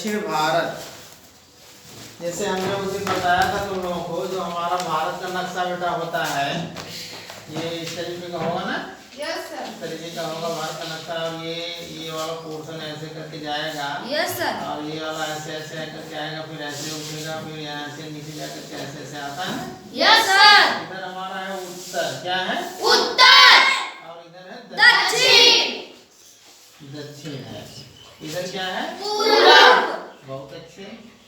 दक्षिण भारत, जैसे हमने उस दिन बताया था तुम लोगों को, जो हमारा भारत का नक्शा बेटा होता है ये इस तरीके का होगा ना। Yes sir. इस तरीके का होगा भारत का नक्शा, और ये वाला पोर्शन ऐसे करके जाएगा। Yes sir. और ये वाला ऐसे ऐसे करके आएगा, फिर ऐसे उठेगा, फिर यहाँ से नीचे जाकर के ऐसे ऐसे आता है। Yes sir. इधर हमारा है उत्तर, क्या है उत्तर। और इधर है दक्षिण। दक्षिण है। इधर क्या है पूरब। बहुत अच्छे,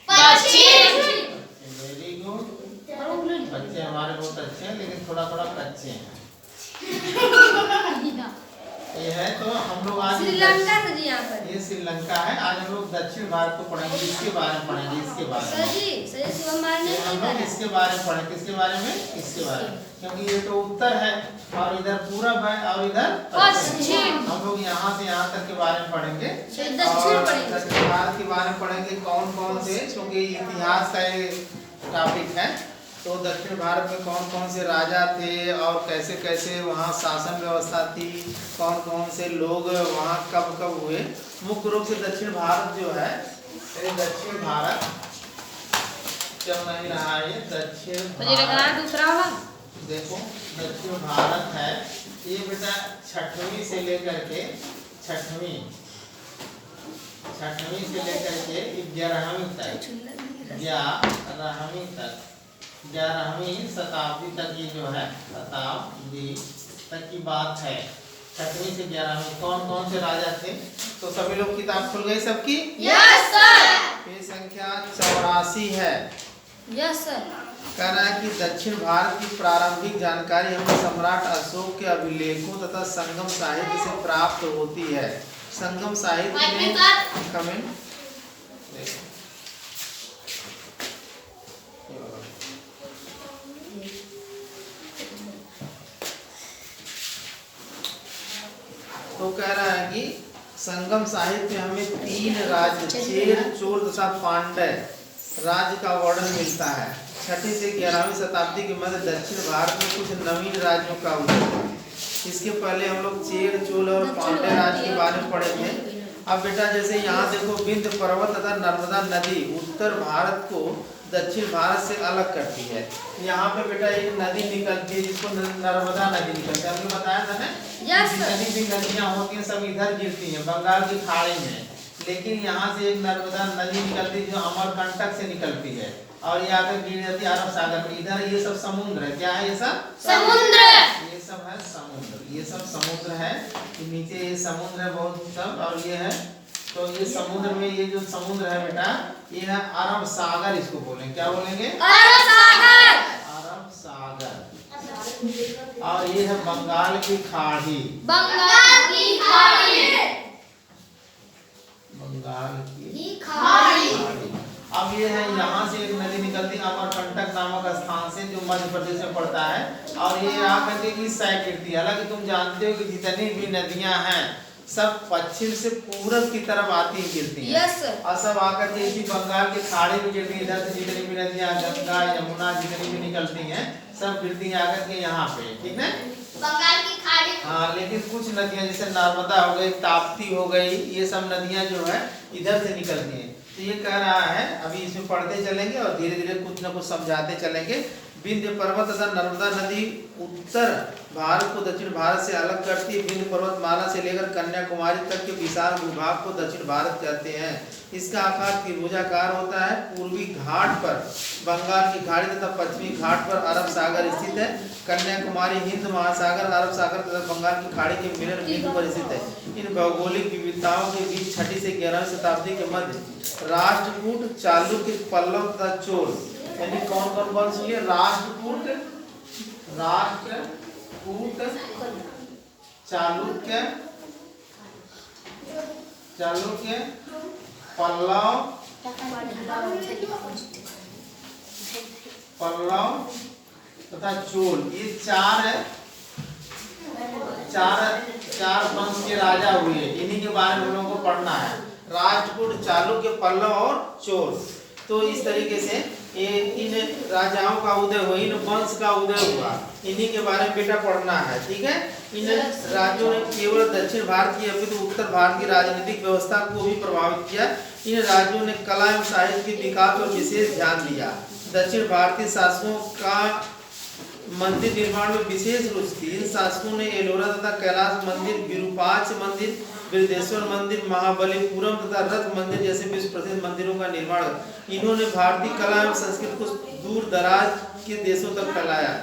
पश्चिम। Very good. बच्चे हमारे बहुत अच्छे हैं, लेकिन थोड़ा थोड़ा कच्चे हैं। ये है तो हम लोग आज श्रीलंका से जी यहाँ पर। ये श्रीलंका है। आज हम लोग दक्षिण भारत को पढ़ेंगे, इसके बारे में पढ़ेंगे, इसके बारे सर में। जी सर शिव मारने ये हम लोग इसके बारे में पढ़ेंगे, किसके बारे में, इसके बारे में, क्योंकि ये तो उत्तर है और इधर पूरब है और इधर पश्चिम। हम लोग यहाँ से यहाँ तक के बारे में पढ़ेंगे। दक्षिण पढ़ेंगे। दक्षिण भारत के बारे में पढ़ेंगे, कौन कौन से, क्योंकि इतिहास का ये टॉपिक है। तो दक्षिण भारत में कौन कौन से राजा थे और कैसे कैसे वहाँ शासन व्यवस्था थी, कौन कौन से लोग वहाँ कब कब हुए। मुख्य रूप से दक्षिण भारत जो है, ये दक्षिण भारत चल नहीं रहा है, ये दक्षिण भारत दूसरा वाला देखो दक्षिण भारत है। ये बेटा छठवीं से लेकर के छठवीं से लेकर के 11वीं तक, 11वीं शताब्दी तक ये जो है, शताब्दी तक की बात है। 6वीं से 11वीं कौन कौन से राजा थे, तो सभी लोग किताब खुल गई सबकी। Yes sir. ये संख्या 84 है। Yes sir. कह रहा है कि दक्षिण भारत की प्रारंभिक जानकारी हमें सम्राट अशोक के अभिलेखों तथा संगम साहित्य से प्राप्त होती है। संगम साहित्य में कमेंट तो कह रहा है कि संगम साहित्य में हमें 3 राज्य चेर, चोल तथा पांड्य राज्य का वर्णन मिलता है। 6वीं से 11वीं शताब्दी के मध्य दक्षिण भारत में कुछ नवीन राज्यों का उदय हुआ। इसके पहले हम लोग चेर, चोल और पांड्य राज्य के बारे में पढ़े थे। अब बेटा जैसे यहाँ देखो, विंध्य पर्वत तथा नर्मदा नदी उत्तर भारत को दक्षिण भारत से अलग करती है। यहाँ पे बेटा एक नदी निकलती है जिसको नर्मदा नदी निकलती है, हमने बताया था ना। जितनी भी नदियाँ होती हैं सब इधर गिरती हैं, बंगाल की खाड़ी में, लेकिन यहाँ से एक नर्मदा नदी निकलती है जो अमरकंटक से निकलती है और ये आकर गिर जाती है अरब सागर में। इधर ये सब समुद्र है, क्या है ये सब समुद्र, ये सब है समुद्र, ये सब समुद्र है। नीचे ये समुद्र है बहुत सब, और ये है तो ये समुद्र में ये जो समुद्र है बेटा, ये है अरब सागर, इसको बोलेंगे, क्या बोलेंगे, अरब सागर। अरब सागर। और ये है बंगाल की खाड़ी, बंगाल की खाड़ी, बंगाल की खाड़ी। अब ये है यहाँ से एक नदी निकलती है अमरकंटक नामक स्थान से, जो मध्य प्रदेश में पड़ता है, और ये आकर के इस साइड गिरती है। हालांकि तुम जानते हो कि जितनी भी नदियाँ हैं सब पश्चिम से पूरब की तरफ आती गिरती हैं। Yes sir. और सब आकर के इसी बंगाल के खाड़ी में गिरती है। इधर से जितनी भी नदियाँ, गंगा यमुना जितनी भी निकलती हैं सब गिरती हैं आकर के यहाँ पे, ठीक है, बंगाल की खाड़ी। हाँ, लेकिन कुछ नदियाँ जैसे नर्मदा हो गई, ताप्ती हो गई, ये सब नदियाँ जो है इधर से निकलती हैं। तो ये कह रहा है, अभी इसमें पढ़ते चलेंगे और धीरे धीरे कुछ न कुछ समझाते चलेंगे। विंध्य पर्वत तथा नर्मदा नदी उत्तर भारत को दक्षिण भारत से अलग करती है। विंध्य पर्वतमाला से लेकर कन्याकुमारी तक के विशाल भूभाग को दक्षिण भारत कहते हैं। इसका आकार त्रिभुजाकार होता है। पूर्वी घाट पर बंगाल की खाड़ी तथा पश्चिमी घाट पर अरब सागर स्थित है। कन्याकुमारी हिंद महासागर, अरब सागर तथा बंगाल की खाड़ी के मिलन बिंदु पर स्थित है। इन भौगोलिक विविधताओं के बीच 6वीं से 11वीं शताब्दी के मध्य राष्ट्रकूट, चालुक्य, पल्लव तथा चोल यानी कौन कौन वंश हुए, राष्ट्रकूट, चालुक्य, पल्लव तथा चोल, ये चार वंश के राजा हुए। इन्हीं के बारे में हम लोगों को पढ़ना है, राष्ट्रकूट, चालुक्य, पल्लव और चोल। तो इस तरीके से इन राजाओं का उदय हुआ, इन वंश का उदय हुआ, इन्हीं के बारे में बेटा पढ़ना है, ठीक है। इन राज्यों ने केवल दक्षिण भारत की अपितु उत्तर भारत की राजनीतिक व्यवस्था को भी प्रभावित किया। इन राज्यों ने कला एवं साहित्य के विकास पर विशेष ध्यान दिया। दक्षिण भारतीय शासकों का मंदिर निर्माण में विशेष रुचि थी। इन शासकों ने एलोरा तथा कैलाश मंदिर, विरूपाक्ष मंदिर, बृहदेश्वर मंदिर, महाबलीपुरम तथा रथ मंदिर जैसे विश्व प्रसिद्ध मंदिरों का निर्माण किया। इन्होंने भारतीय कला एवं संस्कृति को दूर दराज के देशों तक फैलाया।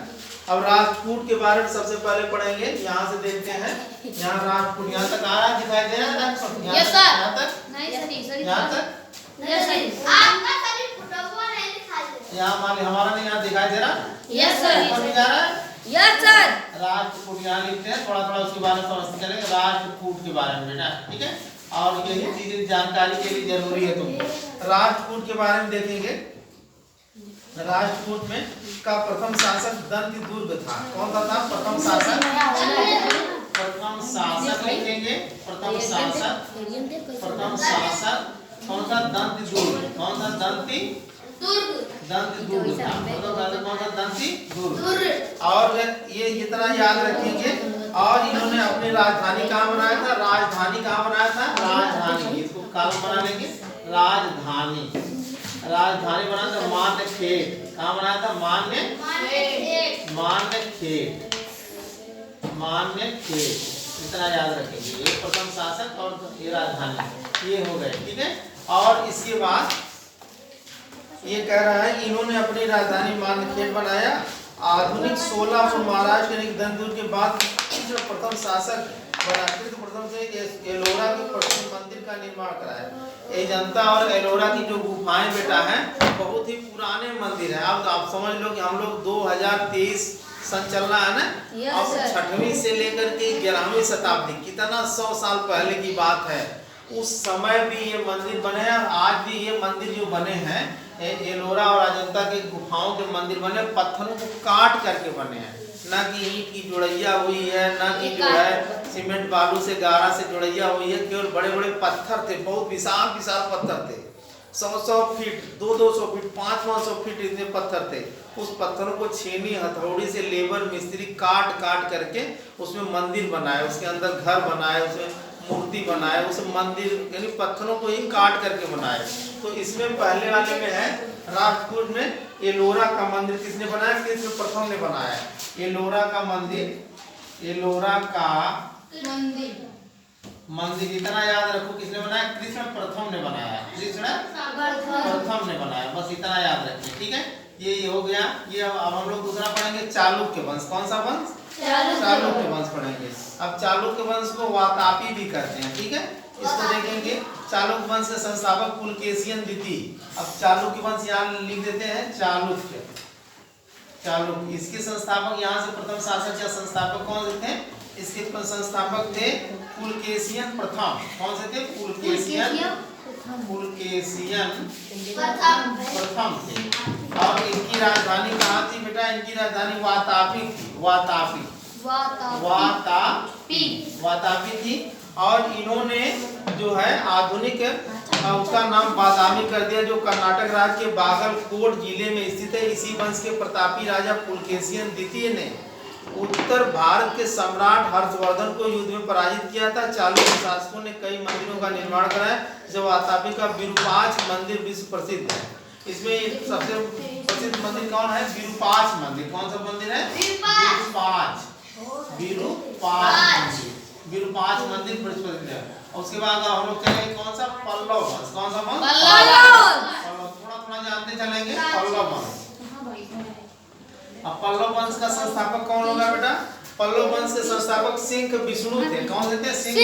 अब राजपूत के बारे में सबसे पहले पढ़ेंगे। यहाँ से देखते हैं, यहाँ राजपूत यहाँ तक आ रहा दिखाई दे रहा है? Yes sir. यहाँ तक यहाँ तक यस सर। आपका सभी फोटो नहीं दिखाई दे। यहाँ मान हमारा नहीं यहाँ दिखाई दे रहा? Yes sir. ऊपर नहीं जा रहा है? Yes sir. राजपूत यहाँ लिखते हैं, थोड़ा थोड़ा उसके बारे में समझते चलेंगे। राजपूत के बारे में बेटा, ठीक है, और यही चीजें जानकारी के लिए जरूरी है तुमको। राजपूत के बारे में देखेंगे। राजपूत में का प्रथम शासक दंत दुर्ग था। कौन सा था प्रथम शासक? प्रथम शासक लिखेंगे। प्रथम शासक कौन सा? दंत दुर्ग। कौन सा? दंती दंत दुर्ग था। कौन सा? दंती दुर्ग। और ये इतना याद रखेंगे। और इन्होंने अपनी राजधानी कहाँ बनाया था? राजधानी कहाँ बनाया था? राजधानी, इसको काल बना लेंगे। राजधानी बना था मान्य खेत। कहाँ बनाया था? मान्य खेत। इतना याद रखेंगे। ये प्रथम शासक और ये राजधानी, ये हो गए, ठीक है। और इसके बाद ये कह रहा है इन्होंने अपनी राजधानी मानखेड़ बनाया। आधुनिक सोलापुर महाराष्ट्र के दंतुर के बाद जो प्रथम शासक बना, तो प्रथम से एलोरा के प्रसिद्ध मंदिर का निर्माण कराया। अजंता और एलोरा की जो गुफाएं बेटा हैं बहुत ही पुराने मंदिर हैं। अब आप समझ लो कि हम लोग 2023 सन चल रहा है ना। अब 6वीं से लेकर के 11वीं शताब्दी, कितना 100 साल पहले की बात है। उस समय भी ये मंदिर बने हैं। आज भी ये मंदिर जो बने हैं एलोरा और अजंता के गुफाओं के मंदिर बने, पत्थरों को काट करके बने हैं, ना कि ईंट की जोड़ैया हुई है, ना कि जो है सीमेंट बालू से गारा से जोड़ैया हुई है। केवल बड़े बड़े पत्थर थे, बहुत विशाल पत्थर थे। 100 फीट, 200 फीट, 500 फीट इतने पत्थर थे। उस पत्थरों को छेनी हथौड़ी से लेबर मिस्त्री काट करके उसमें मंदिर बनाए, उसके अंदर घर बनाए, उसमें मूर्ति बनाए, उस मंदिर यानी पत्थरों को ही काट करके बनाए। तो इसमें पहले वाले में है राजपुर में एलोरा का मंदिर किसने बनाया? कृष्ण प्रथम ने बनाया। एलोरा का मंदिर इतना याद रखो, किसने बनाया? कृष्ण प्रथम ने बनाया। कृष्ण प्रथम ने बनाया, बस इतना याद रखिए, ठीक है। ये हो गया। ये अब हम लोग दूसरा पढ़ेंगे, चालुक्य वंश। कौन सा वंश? चालुक्य वंश पढ़ेंगे। अब चालुक्य वंश को वातापी भी कहते हैं, ठीक है। इसको देखेंगे। चालुक्य वंश के संस्थापक पुलकेशियन द्वितीय। अब चालुक्य वंश यहाँ लिख देते हैं, चालुक्य। इसके संस्थापक यहाँ से प्रथम शासक या संस्थापक कौन से थे? इसके संस्थापक थे पुलकेशियन प्रथम। कौन से थे? पुलकेशियन प्रथम थे। और इनकी राजधानी कहाँ थी बेटा? इनकी राजधानी वातापी थी। वातापी थी। और इन्होंने जो है आधुनिक उसका नाम बादामी कर दिया, जो कर्नाटक राज्य के बागलकोट जिले में स्थित है। इसी वंश के प्रतापी राजा पुलकेशियन द्वितीय ने उत्तर भारत के सम्राट हर्षवर्धन को युद्ध में पराजित किया था। चालुक्य शासकों ने कई मंदिरों का निर्माण कराया। जब वातापी का विरूपाक्ष मंदिर विश्व प्रसिद्ध है। इसमें सबसे प्रसिद्ध मंदिर कौन है? विरूपाक्ष मंदिर। कौन सा मंदिर है? विरूपाक्ष मंदिर प्रसिद्ध है। उसके बाद हम लोग चलेंगे कौन सा? पल्लव वंश। कौन सा वंश? पल्लव। थोड़ा जानते चलेंगे पल्लव वंश। अब पल्लव वंश का संस्थापक कौन होगा बेटा? पल्लव वंश के संस्थापक सिंह विष्णु थे। कौन थे? सिंह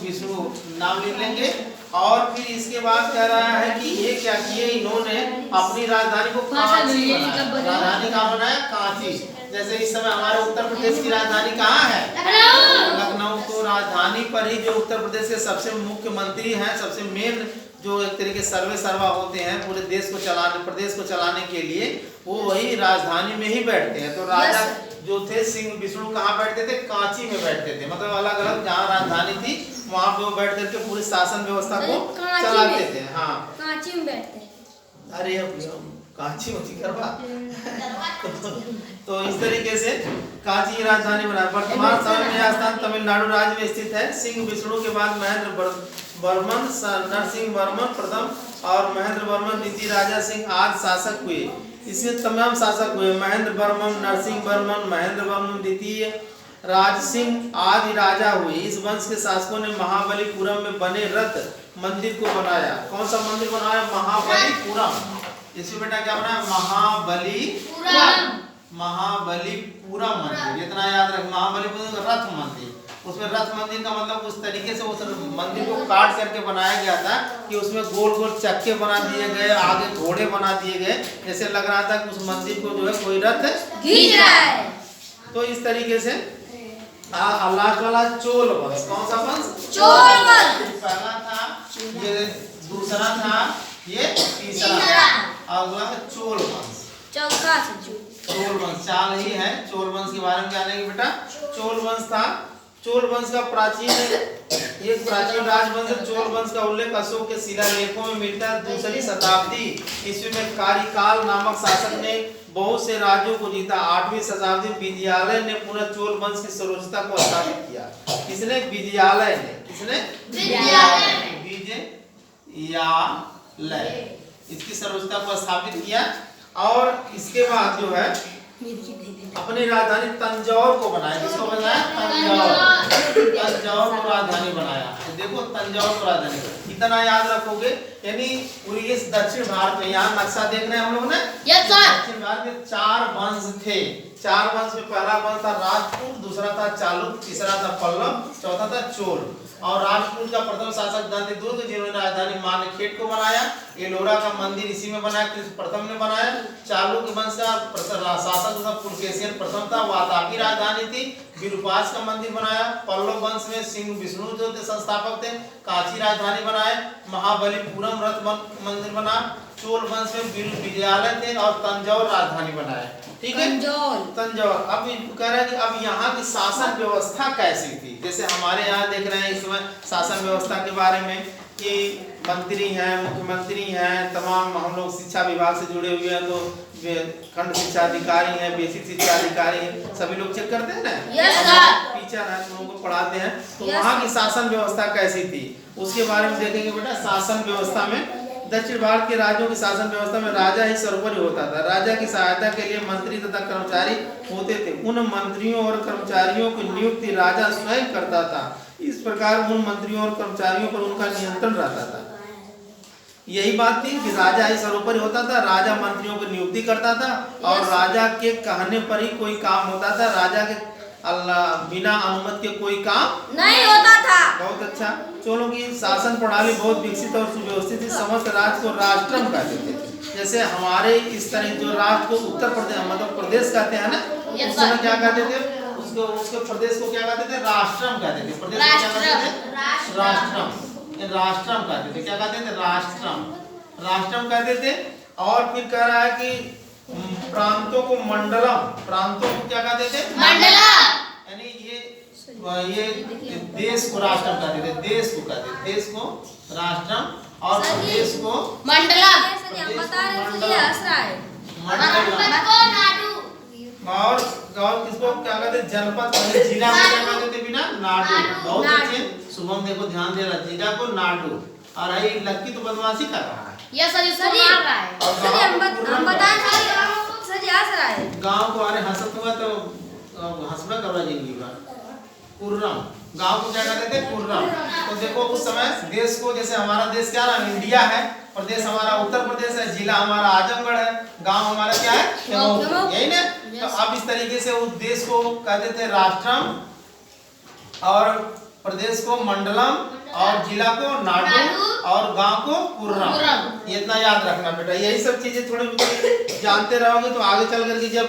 विष्णु नाम लिख लेंगे। और फिर इसके बाद कह रहा है कि ये क्या किए इन्होंने? अपनी राजधानी को कांची बनाया। राजधानी कहाँ बनाया? कांची। जैसे इस समय हमारे उत्तर प्रदेश की राजधानी कहाँ है? लखनऊ। तो राजधानी पर ही जो उत्तर प्रदेश के सबसे मुख्यमंत्री हैं, सबसे मेन जो एक तरीके सर्वा होते हैं पूरे देश को चलाने, प्रदेश को चलाने के लिए, वो वही राजधानी में ही बैठते हैं। तो राजा जो थे सिंह विष्णु कहाँ बैठते थे? कांची में बैठते थे। मतलब अलग अलग जहाँ राजधानी थी वहाँ पे वो बैठ करके पूरी शासन व्यवस्था को चलाते थे। हाँ, कांची में बैठते हैं। अरे कांची होती करवा। तो इस तरीके से कांची की राजधानी बनाया। वर्तमान समय में यह स्थान तमिलनाडु राज्य में स्थित है। सिंह विष्णु के बाद महेंद्र वर्मन, नरसिंह वर्मन प्रथम और महेंद्र वर्मन द्वितीय राजा सिंह आदि शासक हुए। इसमें तमाम शासक हुए, महेंद्र वर्मन, नरसिंह वर्मन, महेंद्र वर्मन द्वितीय, राज सिंह आदि राजा हुए। इस वंश के शासकों ने महाबलीपुरम में बने रथ मंदिर को बनाया। कौन सा मंदिर बनाया? महाबलीपुरम। इसमें बेटा क्या बनाया? महाबलीपुरम मंदिर। इतना याद रख, महाबलीपुरम रथ मंदिर। उसमें रथ मंदिर का मतलब उस तरीके से उस मंदिर को काट करके बनाया गया था कि उसमें गोल गोल चक्के बना दिए गए, आगे घोड़े बना दिए गए, जैसे लग रहा था कि उस मंदिर को जो है कोई रथ खींच रहा है। तो इस तरीके से लास्ट वाला चोल वंश। कौन सा वंश? चोल वंश। पहला था, ये दूसरा था, ये तीसरा। अगला है चोल वंश। चौथा चोल वंश चाल ही है। चोल वंश के बारे में जानेंगे बेटा। चोल वंश था, चोल वंश का प्राचीन राजवंश चोल वंश का उल्लेख अशोक के शिलालेखों में मिलता है। दूसरी शताब्दी ईस्वी में कारिकाल नामक शासक ने बहुत से राज्यों को जीता। 8वीं शताब्दी विजयालय ने पुनः चोल वंश की सर्वोच्चता को स्थापित किया। किसने? विजयालय ने। किसने? विजयालय इसकी सर्वोच्चता को स्थापित किया। और इसके बाद जो है अपनी राजधानी तंजौर को बनाया। किसको बनाया? तंजौर को राजधानी बनाया। देखो तंजौर को राजधानी, इतना याद रखोगे। यानी पूरी इस दक्षिण भारत में, यहाँ नक्शा देख रहे हैं हम लोग ने, दक्षिण भारत में 4 वंश थे। 4 वंश में पहला वंश था राजपूत, दूसरा था चालुक्य, तीसरा था पल्लव, चौथा था चोल। और राजपूत का प्रथम शासक दंतेदुर्ग, जिन्होंने राजधानी मानेखेट को बनाया। एलोरा का मंदिर इसी में बनाया, प्रथम ने बनाया। चालुक्य वंश का शासक था पुलकेशिन प्रथम था, वातापी राजधानी थी। विरूपाक्ष का मंदिर बनाया। पल्लव वंश में सिंह विष्णु जो थे संस्थापक थे, कांची राजधानी बनाए। महाबलीपुरम रथ मंदिर बना। चोल वंश में विजयालय थे और तंजौर राजधानी बनाए। ठीक है, तंजौर। अब कह रहे हैं कि अब यहाँ की शासन व्यवस्था कैसी थी। जैसे हमारे यहाँ देख रहे हैं इस समय शासन व्यवस्था के बारे में कि मंत्री हैं, मुख्यमंत्री हैं, तमाम हम लोग शिक्षा विभाग से जुड़े हुए हैं, तो खंड शिक्षा अधिकारी हैं, बेसिक शिक्षा अधिकारी हैं, सभी लोग चेक करते हैं ना। टीचर हैं, लोगों को पढ़ाते हैं। तो वहाँ की शासन व्यवस्था कैसी थी उसके बारे में देखेंगे बेटा। शासन व्यवस्था में दक्षिण भारत के राज्यों की शासन व्यवस्था में राजा ही सर्वोपरि होता था। राजा की सहायता के लिए मंत्री तथा कर्मचारी होते थे। उन मंत्रियों और कर्मचारियों की नियुक्ति राजा स्वयं करता था। इस प्रकार उन मंत्रियों और कर्मचारियों पर उनका नियंत्रण रहता था। यही बात थी कि राजा ही सर्वोपरि होता था। राजा मंत्रियों की नियुक्ति करता था और राजा के कहने पर ही कोई काम होता था। राजा के बिना अनुमति के कोई काम नहीं होता था। बहुत अच्छा। चोलों की शासन प्रणाली बहुत विकसित और सुव्यवस्थित थी। समस्त राज्य को राष्ट्रम कहते थे। जैसे हमारे इस तरह जो राज्य को उत्तर प्रदेश मतलब प्रदेश कहते हैं ना, उस समय क्या कहते थे? उसके प्रदेश को क्या कहते थे? राष्ट्रम कहते थे। प्रदेश को क्या कहते थे? राष्ट्रम। राष्ट्रम कहते थे। क्या कहते थे? राष्ट्रम कहते थे। और फिर कह रहा है कि प्रांतों को मंडलम, प्रांतों को क्या कहते थे? मंडलम। यानी ये देश को राष्ट्रम कहते थे। देश को कहते थे, देश को राष्ट्रम और प्रदेश को मंडलम। और गांव किसको क्या कहते थे? जनपद। जिला को क्या कहते थे? बिना नाडु। बहुत अच्छे। शुभम देखो ध्यान दे रहा, जिला को नाडु। और ये लक्की तो बदमाशी कर रहा है। ये सर मार रहा है। हम बताएं सर जी हंस रहा है। गांव को अरे हंसत हुआ तो हंसना करवा जिंदगी भर। कुर्रम, गांव को क्या कहते थे? कुर्रम। तो देखो उस समय देश को, जैसे हमारा देश क्या नाम? इंडिया है। प्रदेश हमारा उत्तर प्रदेश है, जिला हमारा आजमगढ़ है, गांव हमारा क्या है? यही ना। तो अब इस तरीके से उस देश को कहते थे राष्ट्रम और प्रदेश को मंडलम और जिला को नाडु और गांव को कुर्रम। ये इतना याद रखना बेटा। यही सब चीजें थोड़ी जानते रहोगे तो आगे चल करके जब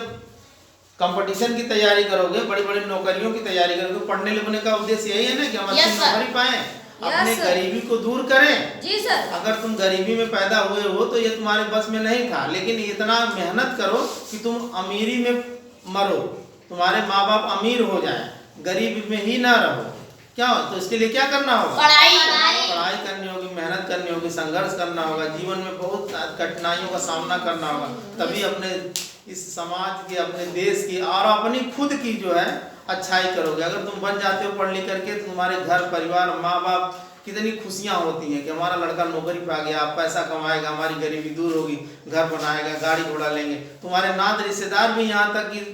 कंपटीशन की तैयारी करोगे, बड़ी बड़ी नौकरियों की तैयारी करोगे, पढ़ने लिखने का उद्देश्य यही है ना कि हम अच्छी नौकरी पाएं, अपने गरीबी को दूर करें। जी सर। अगर तुम गरीबी में पैदा हुए हो तो ये तुम्हारे बस में नहीं था, लेकिन इतना मेहनत करो कि तुम अमीरी में मरो, तुम्हारे माँ बाप अमीर हो जाएं, गरीबी में ही ना रहो। क्या हो, तो इसके लिए क्या करना होगा? पढ़ाई करनी होगी, मेहनत करनी होगी, संघर्ष करना होगा, जीवन में बहुत कठिनाइयों का सामना करना होगा, तभी अपने इस समाज की, अपने देश की और अपनी खुद की जो है अच्छाई करोगे। अगर तुम बन जाते हो पढ़ लिख करके तो तुम्हारे घर परिवार माँ बाप कितनी खुशियाँ होती हैं कि हमारा लड़का नौकरी पा गया, पैसा कमाएगा, हमारी गरीबी दूर होगी, घर बनाएगा, गाड़ी घोड़ा लेंगे। तुम्हारे नात रिश्तेदार भी यहाँ तक कि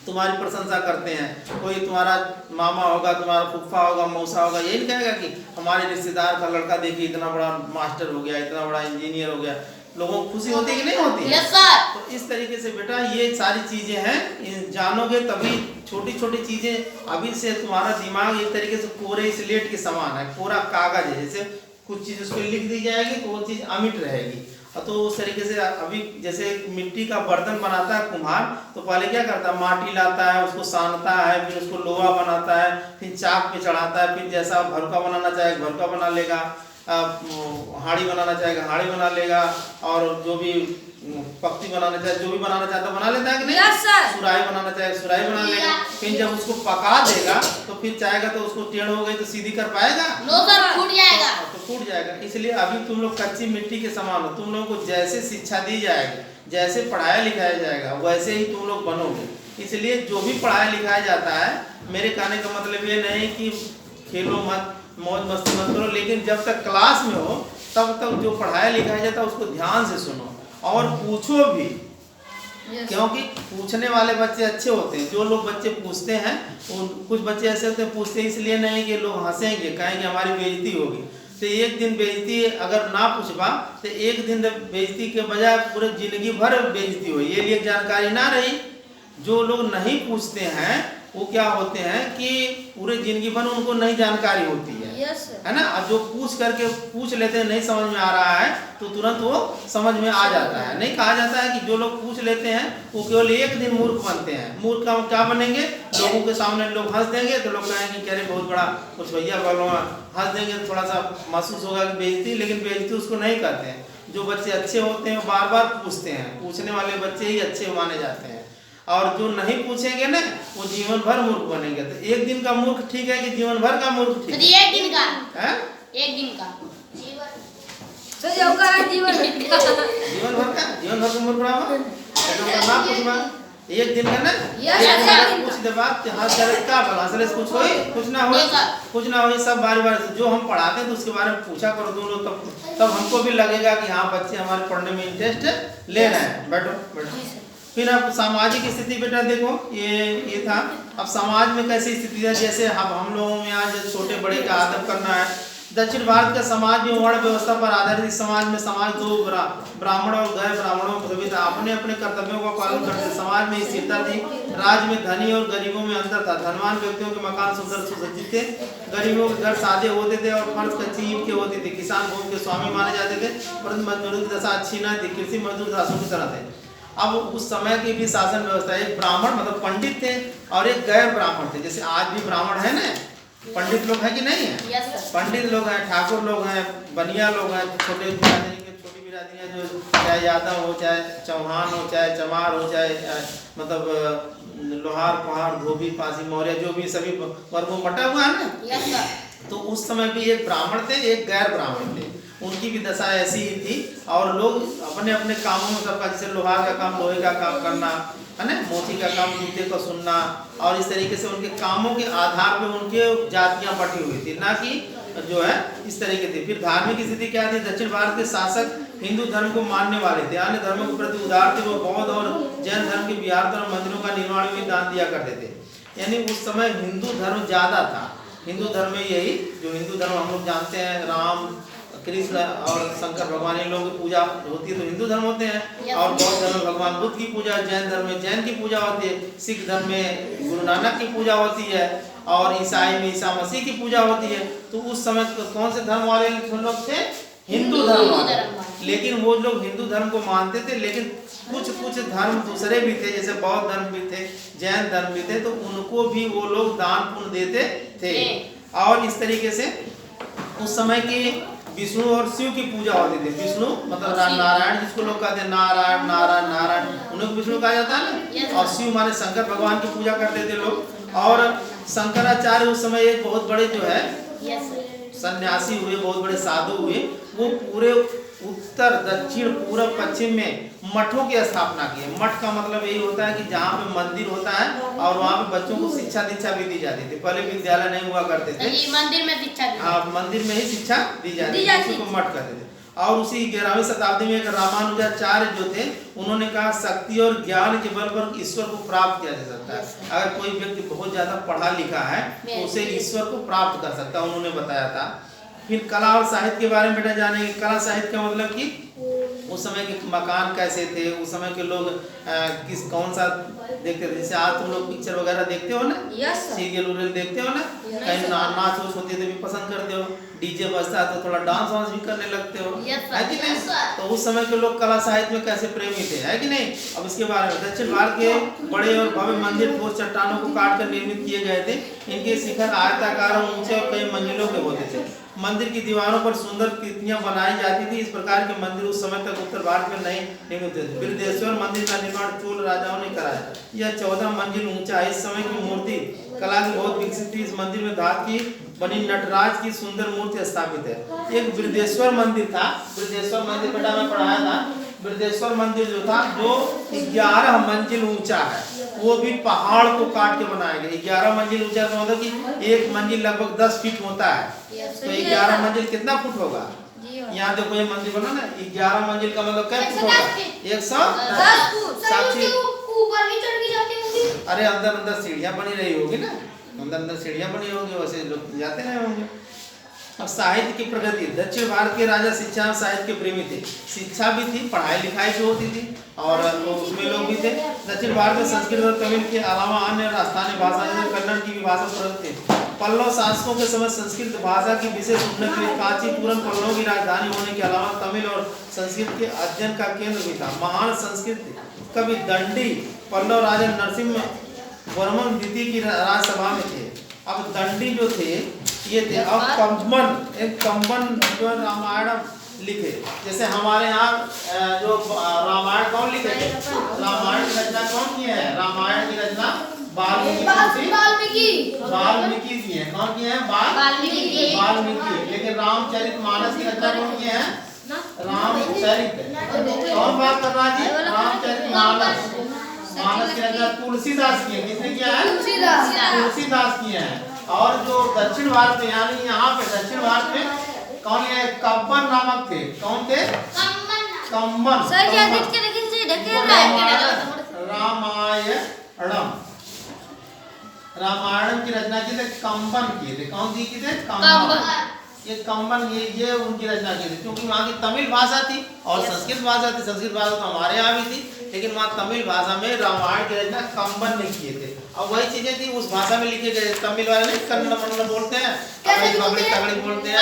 तुम्हारी प्रशंसा करते हैं। कोई तुम्हारा मामा होगा, तुम्हारा फूफा होगा, मौसा होगा, यही नहीं कहेगा कि हमारे रिश्तेदार का लड़का देखिए इतना बड़ा मास्टर हो गया, इतना बड़ा इंजीनियर हो गया। लोगों को खुशी होती है कि नहीं होती है? Yes sir. तो इस तरीके से बेटा ये सारी चीजें हैं, जानोगे तभी। छोटी छोटी चीजें अभी से तुम्हारा दिमाग एक तरीके से कोरे स्लेट के समान है, कोरा कागज है। जैसे कुछ चीज उसको लिख दी जाएगी तो वो चीज अमिट रहेगी। तो उस तरीके से अभी जैसे मिट्टी का बर्तन बनाता है कुम्हार, तो पहले क्या करता है, माटी लाता है, उसको सानता है, फिर उसको लोहा बनाता है, फिर चाक पे चढ़ाता है, फिर जैसा भरका बनाना चाहे भरका बना लेगा, हाड़ी बनाना चाहेगा हाड़ी बना लेगा, और जो भी पक्ति बनाना चाहे, जो भी बनाना चाहता बना लेता है कि नहीं? Yes, sir. सुराही बनाना चाहे सुराही बना लेगा। फिर जब उसको पका देगा तो फिर चाहेगा तो उसको टेढ़ हो गई तो सीधी कर पाएगा? नो सर, फूट जाएगा। तो फूट जाएगा। इसलिए अभी तुम लोग कच्ची मिट्टी के समान हो। तुम लोगों को जैसे शिक्षा दी जाएगी, जैसे पढ़ाया लिखाया जाएगा, वैसे ही तुम लोग बनोगे। इसलिए जो भी पढ़ाया लिखाया जाता है, मेरे कहने का मतलब ये नहीं कि खेलो मत, मौज मस्ती मत करो, लेकिन जब तक क्लास में हो तब तक जो पढ़ाया लिखाया जाता है उसको ध्यान से सुनो और पूछो भी। क्योंकि पूछने वाले बच्चे अच्छे होते हैं। जो लोग बच्चे पूछते हैं, कुछ बच्चे ऐसे होते हैं पूछते इसलिए नहीं कि लोग हंसेंगे, कहेंगे हमारी बेइज्जती होगी। तो एक दिन बेइज्जती अगर ना पूछबा तो एक दिन बेइज्जती के बजाय पूरे जिंदगी भर बेइज्जती हो, ये लिए जानकारी ना रही। जो लोग नहीं पूछते हैं वो क्या होते हैं कि पूरे जिंदगी भर उनको नहीं जानकारी होती है। Yes, है ना? और जो पूछ करके पूछ लेते हैं, नहीं समझ में आ रहा है तो तुरंत वो समझ में आ जाता है। नहीं कहा जाता है कि जो लोग पूछ लेते हैं वो केवल एक दिन मूर्ख बनते हैं। मूर्ख का क्या बनेंगे? लोगों के सामने लोग हंस देंगे तो लोग कहेंगे कि अरे बहुत बड़ा कुछ भैया बोलो, हंस देंगे तो थोड़ा सा महसूस होगा कि बेइज्जती, लेकिन बेइज्जती उसको नहीं करते हैं। जो बच्चे अच्छे होते हैं वो बार बार पूछते हैं, पूछने वाले बच्चे ही अच्छे माने जाते हैं। और जो नहीं पूछेंगे ना वो जीवन भर मूर्ख बनेंगे। तो एक दिन का मूर्ख ठीक है कि जीवन भर का मूर्ख ठीक है? एक दिन का है? एक दिन का सर जो करा जीवन जीवन भर का मूर्ख बराबर ना पूछना। एक दिन का ना Yes, एक दिन का sir. पूछ दे बात हाँ चले का भला चले कुछ होई कुछ ना होई Yes, sir. कुछ ना होई। सब बारी बारी से जो हम पढ़ाते हैं तो उसके बारे में पूछा करो तुम लोग, तब हमको भी लगेगा कि हाँ बच्चे हमारे पढ़ने में इंटरेस्ट ले रहे हैं। बैठो बैठो। फिर अब सामाजिक स्थिति बेटा देखो, ये था। अब समाज में कैसी स्थिति है, जैसे हम लोगों में आज छोटे बड़े का आदर करना है। दक्षिण भारत का समाज में वर्ण व्यवस्था पर आधारित इस समाज में समाज दो ब्राह्मण और गैर ब्राह्मणों को सभी अपने अपने कर्तव्यों का पालन करते। समाज में स्थिरता थी। राज्य में धनी और गरीबों में अंतर था। धनवान व्यक्तियों के मकान सुंदर सुसज्जित थे, गरीबों के घर सादे होते थे और फर्श कच्ची ईंट के होते थे। किसान भूमि के स्वामी माने जाते थे, परंतु मजदूरों की दशा अच्छी न थी। कृषि मजदूर दासों की तरह थे। अब उस समय की भी शासन व्यवस्था, एक ब्राह्मण मतलब पंडित थे और एक गैर ब्राह्मण थे। जैसे आज भी ब्राह्मण है ना, पंडित लोग हैं कि नहीं है? Yes, sir. पंडित लोग हैं, ठाकुर लोग हैं, बनिया लोग हैं, छोटे बिरादरी के छोटी बिरादरियाँ जो चाहे यादव हो, चाहे चौहान हो, चाहे चमार हो, चाहे मतलब लोहार पहाड़ धोबी पासी मौर्य, जो भी सभी वर्गों में बटा हुआ है ना। Yes, sir. तो उस समय भी एक ब्राह्मण थे एक गैर ब्राह्मण थे। उनकी भी दशा ऐसी ही थी और लोग अपने अपने कामों में सबका, जैसे लोहार का काम लोहे का काम करना है ना, मोची का काम जूते को सुनना, और इस तरीके से उनके कामों के आधार पे उनके जातियां बटी हुई थी, ना कि जो है इस तरीके थी। फिर धार्मिक स्थिति क्या थी? दक्षिण भारत के शासक हिंदू धर्म को मानने वाले थे, अन्य धर्मों के प्रति उदार थे। वो बौद्ध और जैन धर्म के विहार और मंदिरों का निर्माण में दान दिया करते थे। यानी उस समय हिंदू धर्म ज्यादा था। हिंदू धर्म में यही जो हिंदू धर्म हम लोग जानते हैं, राम कृष्ण और शंकर भगवान इन लोगों की पूजा होती है तो हिंदू धर्म होते हैं। और बौद्ध धर्म में भगवान बुद्ध की पूजा, जैन धर्म में जैन की पूजा होती है, सिख धर्म में गुरु नानक की पूजा होती है, और ईसाई में ईसा मसीह की पूजा होती है। तो उस समय कौन से धर्म वाले लोग थे? हिंदू धर्म वाले। लेकिन वो लोग हिंदू धर्म को मानते थे, लेकिन कुछ धर्म दूसरे भी थे, जैसे बौद्ध धर्म भी थे, जैन धर्म भी थे, तो उनको भी वो लोग दान पुण्य देते थे। और इस तरीके से उस समय की विष्णु और शिव की पूजा होती थी। विष्णु मतलब नारायण, जिसको लोग कहते हैं नारायण नारायण नारायण, उन्हें विष्णु कहा जाता है ना। और शिव माने शंकर भगवान की पूजा करते थे लोग। और शंकराचार्य उस समय एक बहुत बड़े जो है सन्यासी हुए, बहुत बड़े साधु हुए। वो पूरे उत्तर दक्षिण पूर्व पश्चिम में मठों की स्थापना की। मठ का मतलब यही होता है कि जहाँ पे मंदिर होता है और वहाँ पे बच्चों को शिक्षा दीक्षा भी दी जाती थी। पहले विद्यालय नहीं हुआ करते थे, मंदिर में शिक्षा हाँ मंदिर में ही शिक्षा दी जाती थी, उसी को मठ कहते थे। और उसी 11वीं शताब्दी में एक रामानुजाचार्य जो थे, उन्होंने कहा शक्ति और ज्ञान के बल पर ईश्वर को प्राप्त किया जा सकता है। अगर कोई व्यक्ति बहुत ज्यादा पढ़ा लिखा है तो उसे ईश्वर को प्राप्त कर सकता है, उन्होंने बताया था। फिर कला और साहित्य के बारे में बेटा जानेंगे। कला साहित्य का मतलब कि उस समय के मकान कैसे थे, उस समय के लोग कौन सा देखते थे। जैसे आज तुम लोग पिक्चर वगैरह देखते हो ना, सीरियल उरियल देखते हो ना, कहीं नाच उच होती है तो भी पसंद करते हो, डीजे बजता है तो थोड़ा डांस वांस भी करने लगते हो, है कि नहीं। तो उस समय के लोग कला साहित्य में कैसे प्रेमी थे, है कि नहीं। अब इसके बारे में दक्षिण भारत के बड़े और भव्य मंदिर ठोस चट्टानों को काट कर निर्मित किए गए थे। इनके शिखर आयताकार और ऊंचे और कई मंजिलों के होते थे। मंदिर की दीवारों पर सुंदर कृतियां बनाई जाती थी। इस प्रकार के मंदिर उस समय तक उत्तर भारत में नहीं निर्मित थे। बृहदेश्वर मंदिर का निर्माण चोल राजाओं ने कराया। यह 14 मंजिल ऊंचा है। इस समय की मूर्ति कला की बहुत विकसित थी। इस मंदिर में धातु की बनी नटराज की सुंदर मूर्ति स्थापित है। एक बृहदेश्वर मंदिर था। बृहदेश्वर मंदिर बेटा मैं पढ़ाया था। बृहदेश्वर मंदिर जो था जो 11 मंजिल ऊंचा है, वो भी पहाड़ को काट के बनाया गया। 11 मंजिल ऊंचा का मतलब कि एक मंजिल लगभग 10 फीट होता है, तो 11 मंजिल कितना फुट होगा। यहाँ देखो ये मंदिर बना ना, 11 मंजिल का मतलब क्या फुट होगा, 110 फुट। साक्षी ऊपर भी चढ़ के जाते होंगे। अरे अंदर अंदर सीढ़ियाँ बनी रही होगी ना, अंदर अंदर सीढ़ियाँ बनी होंगी, वैसे लोग जाते रहे होंगे। अब साहित्य की प्रगति। दक्षिण भारत के राजा शिक्षा और साहित्य के प्रेमी थे। शिक्षा भी थी, पढ़ाई लिखाई भी होती थी और उसमें लोग भी थे। दक्षिण भारत में संस्कृत और तमिल के अलावा अन्य स्थानीय भाषा जैसे कन्नड़ की भी भाषा प्रचलित थी। पल्लव शासकों के समय संस्कृत भाषा की विशेष उन्नति हुई। कांचीपुरम पल्लवों की राजधानी होने के अलावा तमिल और संस्कृत के अध्ययन का केंद्र भी था। महान संस्कृत कवि दंडी पल्लव राजा नरसिंह वर्मन द्वितीय की राजसभा में थे। अब दंडी जो थे ये थे। अब कंबन जो रामायण लिखे, जैसे हमारे यहाँ जो रामायण कौन लिखे थे, रामायण की रचना कौन किए हैं, रामायण की रचना वाल्मीकि की है। कौन किए हैं, वाल्मीकि। लेकिन रामचरितमानस की रचना कौन किए हैं, रामचरित। कौन बात कर रहा है जी, रामचरितमानस की रचना तुलसीदास की है। किसने किया है, तुलसीदास किए हैं। और जो दक्षिण भारत में यानी यहाँ पे दक्षिण भारत में कौन है, कंबन नामक थे। कौन थे, कंबन। रामायण की रचना की थे कंबन किए थे। कौन की थे, कंबन। ये कंबन ये उनकी रचना की थी, क्योंकि वहाँ की तमिल भाषा थी और संस्कृत भाषा थी। संस्कृत भाषा तो हमारे यहाँ भी थी, लेकिन वहाँ तमिल भाषा में रामायण की रचना कंबन ने किए थे। अब वही चीजें थी उस भाषा में लिखे गए। तमिल वाले नहीं कन्नड़ मन्नड़ बोलते हैं, तगड़ी बोलते हैं।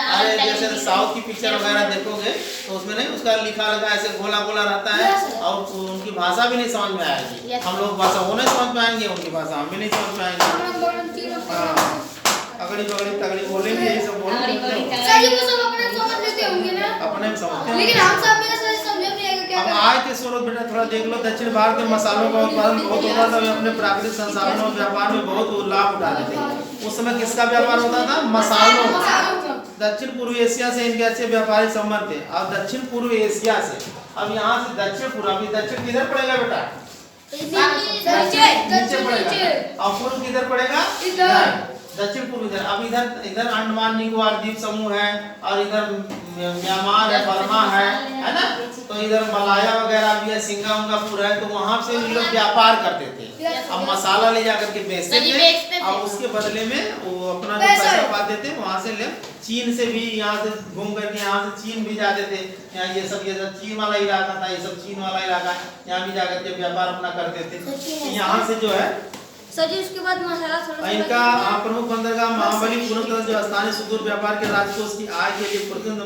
अरे जैसे साउथ की पिक्चर वगैरह देखोगे तो उसमें नहीं उसका लिखा लगा ऐसे गोला गोला रहता है और उनकी भाषा भी नहीं समझ में आएगी। हम लोग भाषा वो नहीं समझ में आएंगे, उनकी भाषा हम भी नहीं समझ में आएंगे। अगड़ी बगड़ी तगड़ी बोलेंगे, यही सब बोलेंगे। अपने में समझते हैं, लेकिन हम सब में समझ नहीं आएगा क्या। अब आय के स्रोत बेटा थोड़ा देख लो। दक्षिण भारत में मसालों का उत्पादन बहुत होता था। वे अपने प्राकृतिक संसाधनों और व्यापार में बहुत लाभ उठाते थे। उस समय किसका व्यापार होता था, मसालों का। दक्षिण पूर्व एशिया से इनके अच्छे व्यापारिक संबंध थे। अब दक्षिण पूर्व एशिया से, अब यहाँ से दक्षिण पूर्व, अभी दक्षिण किधर पड़ेगा बेटा, नीचे पड़ेगा। और पूर्व किधर पड़ेगा, इधर। दक्षिण पूर्व इधर। अब इधर अंडमान निकोबार द्वीप समूह है और इधर म्यांमार है, बर्मा है ना। तो इधर मलाया वगैरह भी है, सिंगापुर है। तो वहाँ से लोग व्यापार करते थे। अब मसाला ले जाकर के बेचते थे और उसके बदले में वो अपना जो पैसा पाते थे वहाँ से ले। चीन से भी यहाँ से घूम करके यहाँ से चीन भी जाते थे। यहाँ ये सब चीन वाला इलाका था, ये सब चीन वाला इलाका। यहाँ भी जाकर के व्यापार अपना करते थे। यहाँ से जो है सर जी उसके बाद मसाला थोड़ा इनका प्रमुख बंदरगाह महाबलीपुरम जो स्थानीय सुदूर व्यापार के राजकोष की आय के लिए प्रतिदिन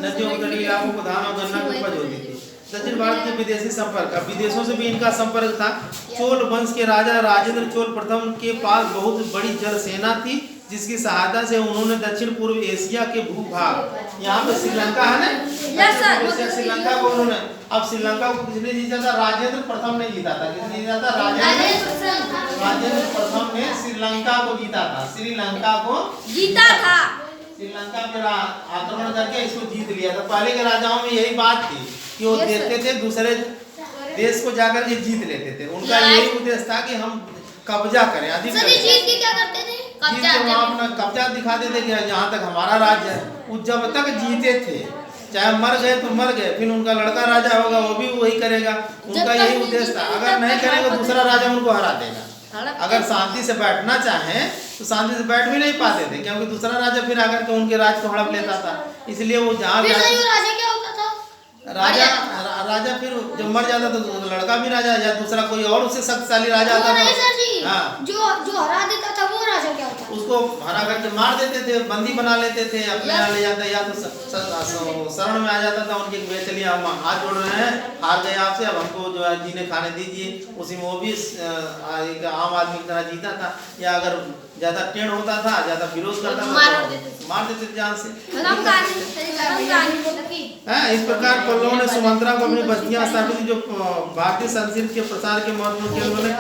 नदियों के तटीय इलाकों को धान और गन्ना की उपज होती थी। दक्षिण भारत के विदेशी संपर्क। अब विदेशों से भी इनका संपर्क था। चोल वंश के राजा राजेंद्र चोल प्रथम के पास बहुत बड़ी जल सेना थी। जिसकी सहायता से उन्होंने दक्षिण पूर्व एशिया के भूभाग, यहाँ पे श्रीलंका है ना, दक्षिण पूर्व श्रीलंका को उन्होंने, अब श्रीलंका को किसने जीता था? राजेंद्र प्रथम ने जीता था। किसने जीता था? राजेंद्र प्रथम ने श्रीलंका को जीता था। श्रीलंका को जीता था। श्रीलंका पे आक्रमण करके इसको जीत लिया था। पहले के राजाओं में यही बात थी कि वो देखते थे दूसरे देश को जाकर के जीत लेते थे। उनका यही उद्देश्य था कि हम कब्जा करें, अधिक जीत के क्या करते थे? जीत के वहाँ अपना कब्जा दिखाते थे कि यहाँ तक हमारा राज्य है। वो जब तक जीते थे, चाहे मर गए तो मर गए, फिर उनका लड़का राजा होगा वो भी वही करेगा। उनका यही उद्देश्य था। अगर नहीं करेंगे दूसरा राजा उनको हरा देगा। अगर शांति से बैठना चाहें तो शांति से बैठ भी नहीं पाते थे, क्योंकि दूसरा राजा फिर आकर के उनके राज को हड़प लेता था। इसलिए वो जहाँ राजा क्या होता था? राजा फिर जब मर जाता तो लड़का भी राजा या दूसरा कोई और उससे शक्तिशाली राजा आता था। हाँ, जो हरा देता था वो राजा क्या होता? उसको हरा करके मार देते थे, बंदी बना लेते थे, अपने यहाँ ले जाते, या तो शरण में आ जाता था उनके। वे चलिए हम हाथ जोड़ रहे हैं, हार गए आपसे, अब हमको जो है जीने खाने दीजिए। उसी में वो भी एक आम आदमी की तरह जीता था। या अगर ज्यादा टेढ़ होता था, ज्यादा विरोध करता था, मार देते थे जान से। इस प्रकार पल्लवों ने सुमंत्रा को अपनी बस्तियां स्थापित की। जो भारतीय संस्कृति के प्रसार के महत्वपूर्ण केंद्र बने।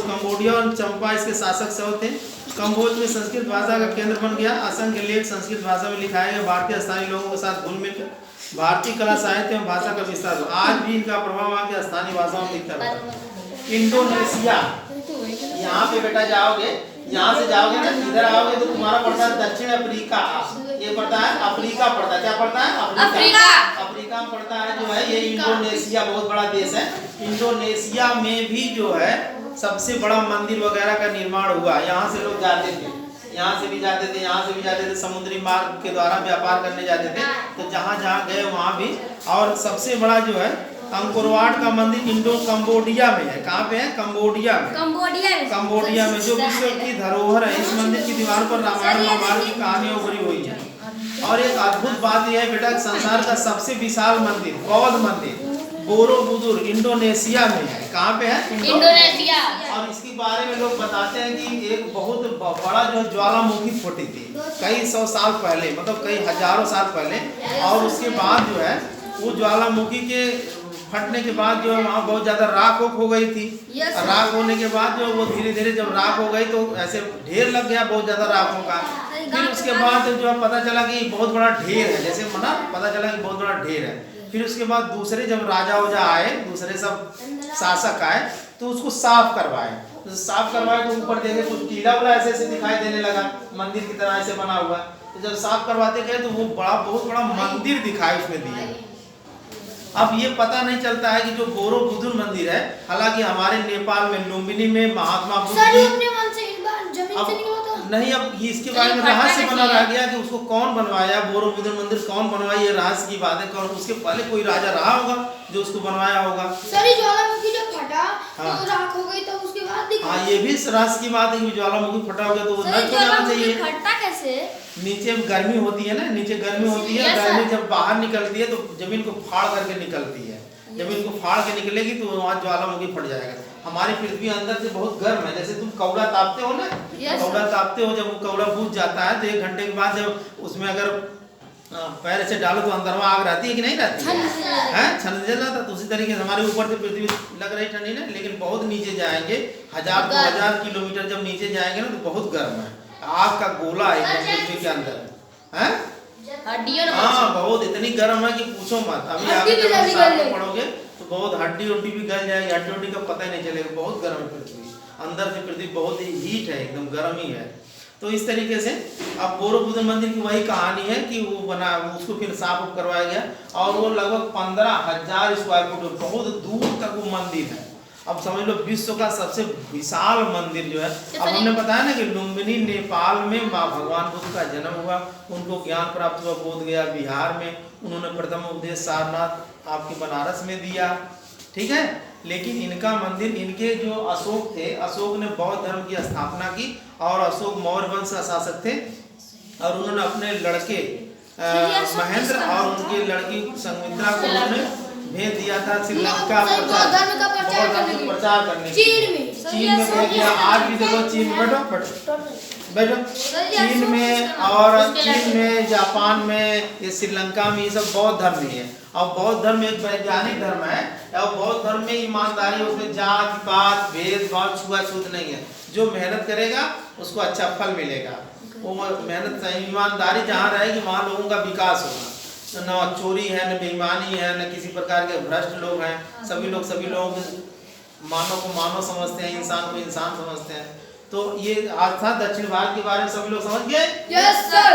कंबोडिया और चंपा इसके शासक सब थे। कंबोज में संस्कृत भाषा का केंद्र बन गया। असंख्य लेख संस्कृत भाषा में लिखाए गए। भारतीय स्थानीय लोगों के साथ घुल मिल भारतीय कला साहित्य एवं भाषा का विस्तार हुआ। आज भी इनका प्रभाव वहाँ के स्थानीय भाषाओं में दिखता है। इंडोनेशिया, यहाँ पे बेटा जाओगे, यहाँ से जाओगे ना, इधर आओगे तो तुम्हारा पड़ता है दक्षिण अफ्रीका। ये पड़ता है अफ्रीका, पड़ता है क्या पड़ता है? अफ्रीका। अफ्रीका में पड़ता है जो है ये इंडोनेशिया, बहुत बड़ा देश है। इंडोनेशिया में भी जो है सबसे बड़ा मंदिर वगैरह का निर्माण हुआ। यहाँ से लोग जाते थे, यहाँ से भी जाते थे, यहाँ से भी जाते थे, समुद्री मार्ग के द्वारा व्यापार करने जाते थे। तो जहाँ जहाँ गए वहाँ भी। और सबसे बड़ा जो है अंकोरवाट का मंदिर कंबोडिया में है। कहाँ पे है? कंबोडिया में। कंबोडिया में जो विश्व की धरोहर है। इस मंदिर की दीवार पर रामायण महाभारत की कहानियां उभरी हुई है। और एक अद्भुत बात यह है बेटा, संसार का सबसे विशाल मंदिर, बौद्ध मंदिर बोरोबुदुर इंडोनेशिया में है। कहाँ पे है? इंडोनेशिया। और इसके बारे में लोग बताते हैं कि एक बहुत बड़ा जो ज्वालामुखी फूटी थी कई 100 साल पहले, मतलब कई हजारों साल पहले। और उसके बाद जो है वो ज्वालामुखी के फटने के बाद जो है वहाँ बहुत ज्यादा राख हो गई थी। राख होने के बाद जो वो धीरे धीरे जब राख हो गई तो ऐसे ढेर लग गया बहुत ज्यादा राखों का। फिर उसके बाद जो है पता चला कि बहुत बड़ा ढेर है, जैसे मना पता चला कि बहुत बड़ा ढेर है। फिर उसके बाद दूसरे जब राजा उजा आए, दूसरे सब शासक आए तो उसको साफ करवाए। तो साफ करवाए तो ऊपर देखे कुछ टीला उला ऐसे ऐसे दिखाई देने लगा, मंदिर की तरह ऐसे बना हुआ। तो जब साफ करवाते गए तो वो बहुत बड़ा मंदिर दिखाई उसमें दिया। अब ये पता नहीं चलता है कि जो बोरोबुदुर मंदिर है, हालांकि हमारे नेपाल में लुम्बिनी में महात्मा बुद्ध नहीं, अब इसके बारे में रहस्य बना रह गया कि उसको कौन बनवाया, बोरोबुदुर मंदिर कौन बनवाया, ये रहस्य की बात है। कौन उसके पहले कोई राजा रहा होगा जो उसको बनवाया होगा। ज्वालामुखी जब फटा तो राख हो गई तो उसके बाद हाँ, ये भी रहस्य की बात है कि ज्वालामुखी फटा हो गया तो नष्ट हो जाना चाहिए। फटता कैसे? नीचे गर्मी होती है ना, नीचे गर्मी होती है, गर्मी जब बाहर निकलती है तो जमीन को फाड़ करके निकलती है। जमीन को फाड़ के निकलेगी तो वहाँ ज्वालामुखी फट जाएगा। हमारी पृथ्वी अंदर से बहुत गर्म है। जैसे तुम कौड़ा तापते हो ना, कौड़ा तापते हो, जब वो कौड़ा बुझ जाता है तो 1 घंटे के बाद जब उसमें अगर पैर से डालो तो अंदर में आग रहती है कि नहीं रहती है? छन जल जाता। तो उसी तरीके से हमारे ऊपर से पृथ्वी लग रही ठंडी ना, लेकिन बहुत नीचे जाएंगे, 1000-2000 किलोमीटर जब नीचे जाएंगे ना तो बहुत गर्म है। आग का गोला है पृथ्वी के अंदर है। हाँ, बहुत इतनी गर्म है कि पूछो मत। अभी आगे पढ़ोगे तो बहुत हड्डी उड्डी भी गल जाएगी, हड्डी उड्डी का पता ही नहीं चलेगा। बहुत गर्म है पृथ्वी, अंदर से पृथ्वी बहुत ही हीट है, एकदम गर्म ही है। तो इस तरीके से अब बोरोबुदुर मंदिर की वही कहानी है कि वो बना, उसको फिर साफ करवाया गया और वो लगभग 15,000 स्क्वायर फुट, बहुत दूर तक वो मंदिर है। अब समझ लो विश्व का सबसे विशाल मंदिर जो है। अब हमने बताया ना कि लुम्बिनी नेपाल में भगवान बुद्ध का जन्म हुआ, उनको ज्ञान प्राप्त हुआ बोध गया बिहार में। उन्होंने प्रथम उपदेश सारनाथ आपके बनारस में दिया, ठीक है। लेकिन इनका मंदिर, इनके जो अशोक थे, अशोक ने बौद्ध धर्म की स्थापना की और अशोक मौर्य वंश का शासक थे। और उन्होंने अपने लड़के महेंद्र और उनकी लड़की संघमित्रा को उन्होंने भेज दिया था श्रीलंका प्रचार करने, चीन में भेज दिया। आज भी देखो चीन में बैठो बैठो। सर, चीन में और चीन में, जापान में, ये श्रीलंका में, ये सब बौद्ध धर्म ही है। और बौद्ध धर्म एक वैज्ञानिक धर्म है और बौद्ध धर्म में ईमानदारी, उसमें जात पात भेदभाव छुआछूत नहीं है। जो मेहनत करेगा उसको अच्छा फल मिलेगा। वो मेहनत ईमानदारी जहाँ रहेगी वहाँ लोगों का विकास होगा। न चोरी है, न बेईमानी है, न किसी प्रकार के भ्रष्ट लोग हैं। सभी लोग मानव को मानव समझते हैं, इंसान को इंसान समझते हैं। तो ये आज था दक्षिण भारत के बारे में सभी लोग समझ गए। Yes sir.